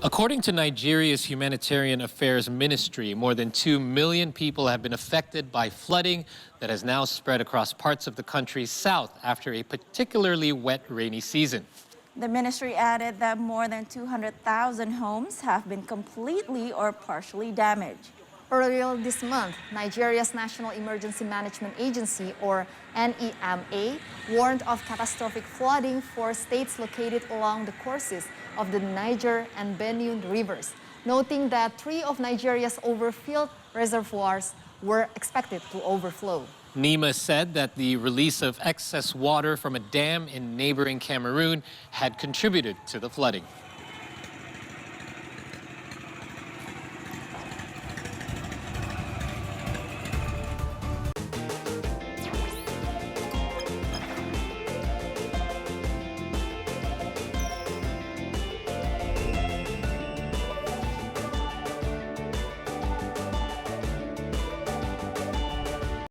According to Nigeria's Humanitarian Affairs Ministry, more than 2 million people have been affected by flooding that has now spread across parts of the country south after a particularly wet, rainy season. The ministry added that more than 200,000 homes have been completely or partially damaged. Earlier this month, Nigeria's National Emergency Management Agency, or NEMA, warned of catastrophic flooding for states located along the courses of the Niger and Benue rivers, noting that 3 of Nigeria's overfilled reservoirs were expected to overflow. NEMA said that the release of excess water from a dam in neighboring Cameroon had contributed to the flooding.